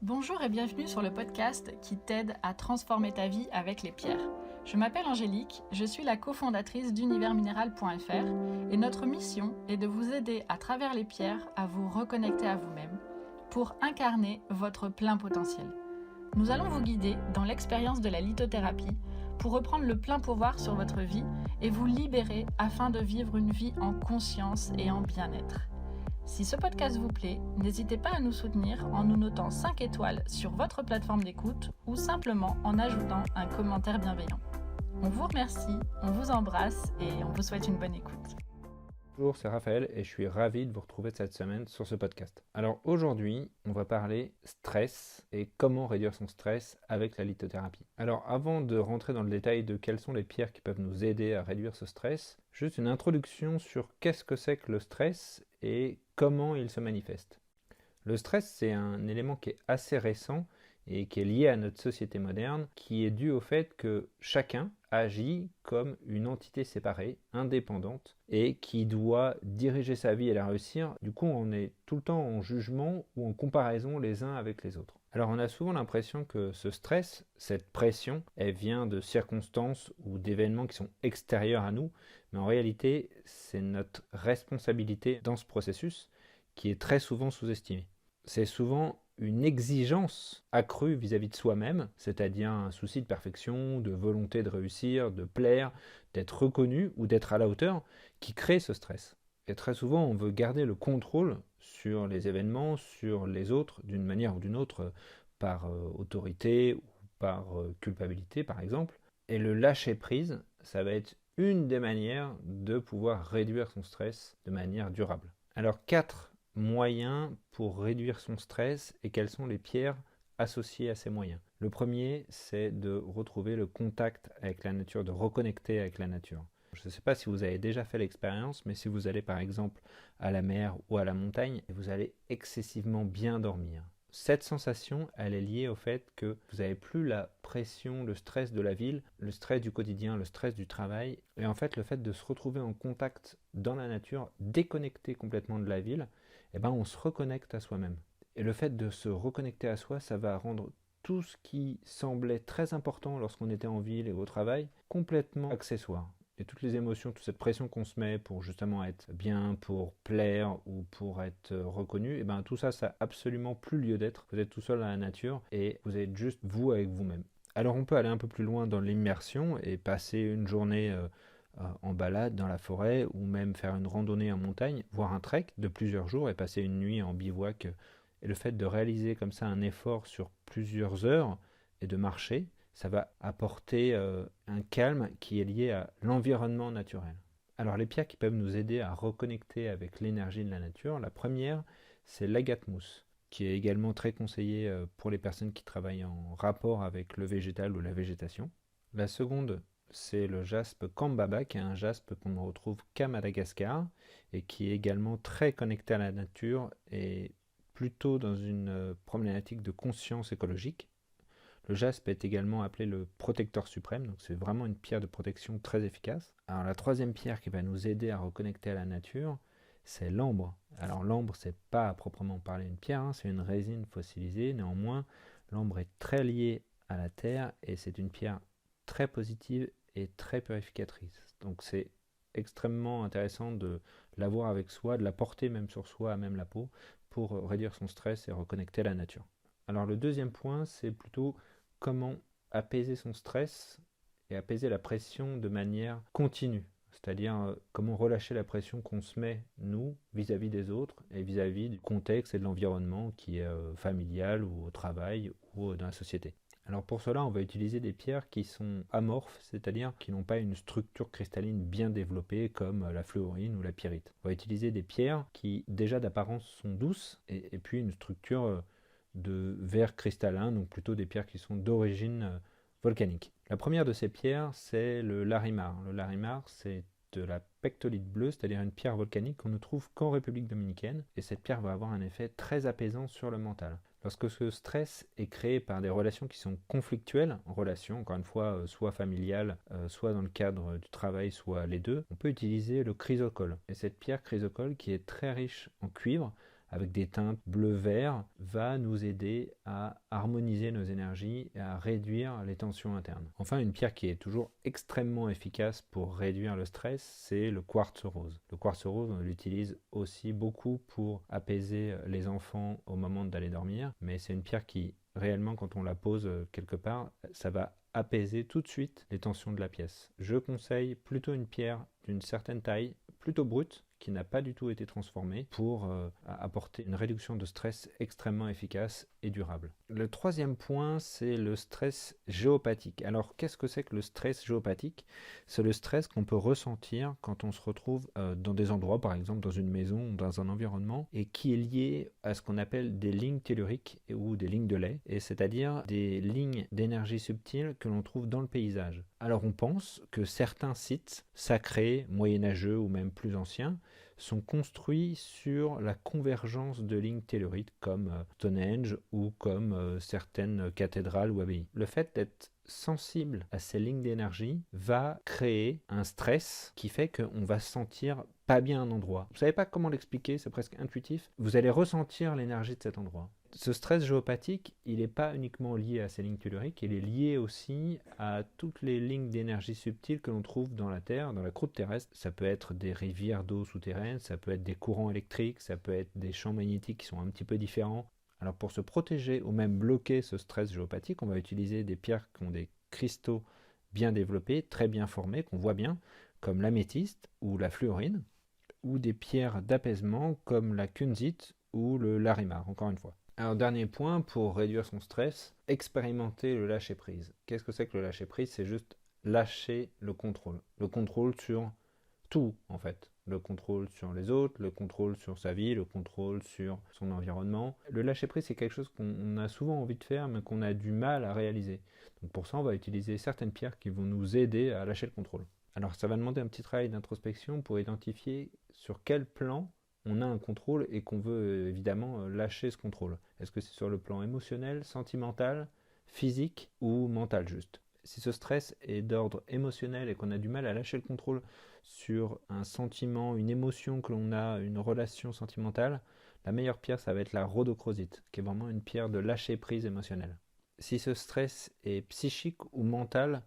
Bonjour et bienvenue sur le podcast qui t'aide à transformer ta vie avec les pierres. Je m'appelle Angélique, je suis la cofondatrice d'universminéral.fr et notre mission est de vous aider à travers les pierres à vous reconnecter à vous-même pour incarner votre plein potentiel. Nous allons vous guider dans l'expérience de la lithothérapie pour reprendre le plein pouvoir sur votre vie et vous libérer afin de vivre une vie en conscience et en bien-être. Si ce podcast vous plaît, n'hésitez pas à nous soutenir en nous notant 5 étoiles sur votre plateforme d'écoute ou simplement en ajoutant un commentaire bienveillant. On vous remercie, on vous embrasse et on vous souhaite une bonne écoute. Bonjour, c'est Raphaël et je suis ravi de vous retrouver cette semaine sur ce podcast. Alors aujourd'hui, on va parler stress et comment réduire son stress avec la lithothérapie. Alors avant de rentrer dans le détail de quelles sont les pierres qui peuvent nous aider à réduire ce stress, juste une introduction sur qu'est-ce que c'est que le stress et comment il se manifeste. Le stress, c'est un élément qui est assez récent et qui est lié à notre société moderne, qui est dû au fait que chacun agit comme une entité séparée, indépendante, et qui doit diriger sa vie et la réussir. Du coup, on est tout le temps en jugement ou en comparaison les uns avec les autres. Alors on a souvent l'impression que ce stress, cette pression, elle vient de circonstances ou d'événements qui sont extérieurs à nous, mais en réalité, c'est notre responsabilité dans ce processus qui est très souvent sous-estimée. C'est souvent une exigence accrue vis-à-vis de soi-même, c'est-à-dire un souci de perfection, de volonté de réussir, de plaire, d'être reconnu ou d'être à la hauteur, qui crée ce stress. Et très souvent, on veut garder le contrôle sur les événements, sur les autres, d'une manière ou d'une autre, par autorité ou par culpabilité, par exemple. Et le lâcher-prise, ça va être une des manières de pouvoir réduire son stress de manière durable. Alors, 4 moyens pour réduire son stress et quelles sont les pierres associées à ces moyens. Le premier, c'est de retrouver le contact avec la nature, de reconnecter avec la nature. Je ne sais pas si vous avez déjà fait l'expérience, mais si vous allez par exemple à la mer ou à la montagne, vous allez excessivement bien dormir. Cette sensation, elle est liée au fait que vous n'avez plus la pression, le stress de la ville, le stress du quotidien, le stress du travail. Et en fait, le fait de se retrouver en contact dans la nature, déconnecté complètement de la ville, on se reconnecte à soi-même. Et le fait de se reconnecter à soi, ça va rendre tout ce qui semblait très important lorsqu'on était en ville et au travail, complètement accessoire. Et toutes les émotions, toute cette pression qu'on se met pour justement être bien, pour plaire ou pour être reconnu, tout ça, ça n'a absolument plus lieu d'être. Vous êtes tout seul dans la nature et vous êtes juste vous avec vous-même. Alors on peut aller un peu plus loin dans l'immersion et passer une journée en balade dans la forêt ou même faire une randonnée en montagne, voire un trek de plusieurs jours et passer une nuit en bivouac. Et le fait de réaliser comme ça un effort sur plusieurs heures et de marcher, ça va apporter un calme qui est lié à l'environnement naturel. Alors les pierres qui peuvent nous aider à reconnecter avec l'énergie de la nature, la première, c'est l'agathe-mousse, qui est également très conseillée pour les personnes qui travaillent en rapport avec le végétal ou la végétation. La seconde, c'est le jaspe Kambaba, qui est un jaspe qu'on ne retrouve qu'à Madagascar et qui est également très connecté à la nature et plutôt dans une problématique de conscience écologique. Le jaspe est également appelé le protecteur suprême, donc c'est vraiment une pierre de protection très efficace. Alors la troisième pierre qui va nous aider à reconnecter à la nature, c'est l'ambre. Alors l'ambre, c'est pas à proprement parler une pierre, c'est une résine fossilisée. Néanmoins, l'ambre est très lié à la terre et c'est une pierre très positive et très purificatrice. Donc c'est extrêmement intéressant de l'avoir avec soi, de la porter même sur soi, à même la peau, pour réduire son stress et reconnecter à la nature. Alors le deuxième point, c'est plutôt comment apaiser son stress et apaiser la pression de manière continue. C'est-à-dire comment relâcher la pression qu'on se met, nous, vis-à-vis des autres et vis-à-vis du contexte et de l'environnement qui est familial ou au travail ou dans la société. Alors pour cela, on va utiliser des pierres qui sont amorphes, c'est-à-dire qui n'ont pas une structure cristalline bien développée comme la fluorine ou la pyrite. On va utiliser des pierres qui déjà d'apparence sont douces et puis une structure de verre cristallin, donc plutôt des pierres qui sont d'origine volcanique. La première de ces pierres, c'est le larimar. Le larimar, c'est de la pectolite bleue, c'est-à-dire une pierre volcanique qu'on ne trouve qu'en République dominicaine, et cette pierre va avoir un effet très apaisant sur le mental. Lorsque ce stress est créé par des relations qui sont conflictuelles, relations, encore une fois, soit familiales, soit dans le cadre du travail, soit les deux, on peut utiliser le chrysocole. Et cette pierre chrysocole, qui est très riche en cuivre, avec des teintes bleu-vert, va nous aider à harmoniser nos énergies et à réduire les tensions internes. Enfin, une pierre qui est toujours extrêmement efficace pour réduire le stress, c'est le quartz rose. Le quartz rose, on l'utilise aussi beaucoup pour apaiser les enfants au moment d'aller dormir, mais c'est une pierre qui, réellement, quand on la pose quelque part, ça va apaiser tout de suite les tensions de la pièce. Je conseille plutôt une pierre d'une certaine taille, plutôt brute, qui n'a pas du tout été transformée, pour apporter une réduction de stress extrêmement efficace et durable. Le troisième point, c'est le stress géopathique. Alors, qu'est-ce que c'est que le stress géopathique ? C'est le stress qu'on peut ressentir quand on se retrouve dans des endroits, par exemple dans une maison ou dans un environnement, et qui est lié à ce qu'on appelle des lignes telluriques ou des lignes de lait, et c'est-à-dire des lignes d'énergie subtile que l'on trouve dans le paysage. Alors, on pense que certains sites sacrés, moyenâgeux ou même plus anciens, sont construits sur la convergence de lignes telluriques comme Stonehenge ou comme certaines cathédrales ou abbayes. Le fait d'être sensible à ces lignes d'énergie va créer un stress qui fait qu'on va se sentir pas bien à un endroit. Vous ne savez pas comment l'expliquer, c'est presque intuitif. Vous allez ressentir l'énergie de cet endroit. Ce stress géopathique, il n'est pas uniquement lié à ces lignes telluriques, il est lié aussi à toutes les lignes d'énergie subtiles que l'on trouve dans la Terre, dans la croûte terrestre. Ça peut être des rivières d'eau souterraines, ça peut être des courants électriques, ça peut être des champs magnétiques qui sont un petit peu différents. Alors pour se protéger ou même bloquer ce stress géopathique, on va utiliser des pierres qui ont des cristaux bien développés, très bien formés, qu'on voit bien, comme l'améthyste ou la fluorine, ou des pierres d'apaisement comme la kunzite ou le larimar, encore une fois. Alors, dernier point, pour réduire son stress, expérimenter le lâcher-prise. Qu'est-ce que c'est que le lâcher-prise ? C'est juste lâcher le contrôle. Le contrôle sur tout, en fait. Le contrôle sur les autres, le contrôle sur sa vie, le contrôle sur son environnement. Le lâcher-prise, c'est quelque chose qu'on a souvent envie de faire, mais qu'on a du mal à réaliser. Donc pour ça, on va utiliser certaines pierres qui vont nous aider à lâcher le contrôle. Alors, ça va demander un petit travail d'introspection pour identifier sur quel plan on a un contrôle et qu'on veut évidemment lâcher ce contrôle. Est-ce que c'est sur le plan émotionnel, sentimental, physique ou mental juste ? Si ce stress est d'ordre émotionnel et qu'on a du mal à lâcher le contrôle sur un sentiment, une émotion que l'on a, une relation sentimentale, la meilleure pierre, ça va être la rhodochrosite, qui est vraiment une pierre de lâcher prise émotionnelle. Si ce stress est psychique ou mental,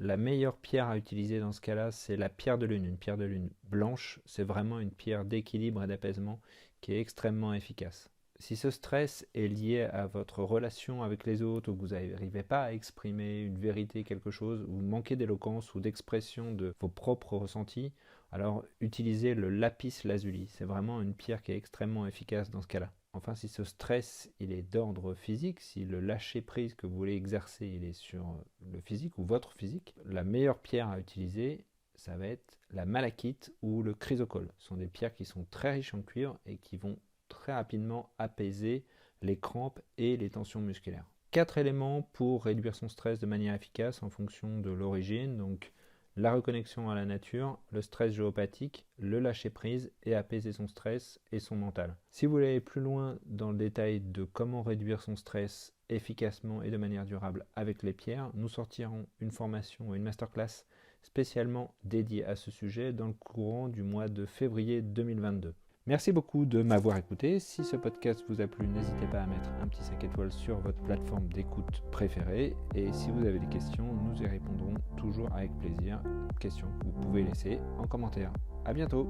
la meilleure pierre à utiliser dans ce cas-là, c'est la pierre de lune. Une pierre de lune blanche, c'est vraiment une pierre d'équilibre et d'apaisement qui est extrêmement efficace. Si ce stress est lié à votre relation avec les autres, ou que vous n'arrivez pas à exprimer une vérité, quelque chose, ou manquez d'éloquence ou d'expression de vos propres ressentis, alors utilisez le lapis lazuli. C'est vraiment une pierre qui est extrêmement efficace dans ce cas-là. Enfin, si ce stress il est d'ordre physique, si le lâcher-prise que vous voulez exercer il est sur le physique ou votre physique, la meilleure pierre à utiliser, ça va être la malachite ou le chrysocole. Ce sont des pierres qui sont très riches en cuivre et qui vont très rapidement apaiser les crampes et les tensions musculaires. 4 éléments pour réduire son stress de manière efficace en fonction de l'origine, donc la reconnexion à la nature, le stress géopathique, le lâcher-prise et apaiser son stress et son mental. Si vous voulez aller plus loin dans le détail de comment réduire son stress efficacement et de manière durable avec les pierres, nous sortirons une formation ou une masterclass spécialement dédiée à ce sujet dans le courant du mois de février 2022. Merci beaucoup de m'avoir écouté. Si ce podcast vous a plu, n'hésitez pas à mettre un petit 5 étoiles sur votre plateforme d'écoute préférée. Et si vous avez des questions, nous y répondrons toujours avec plaisir. Questions que vous pouvez laisser en commentaire. À bientôt.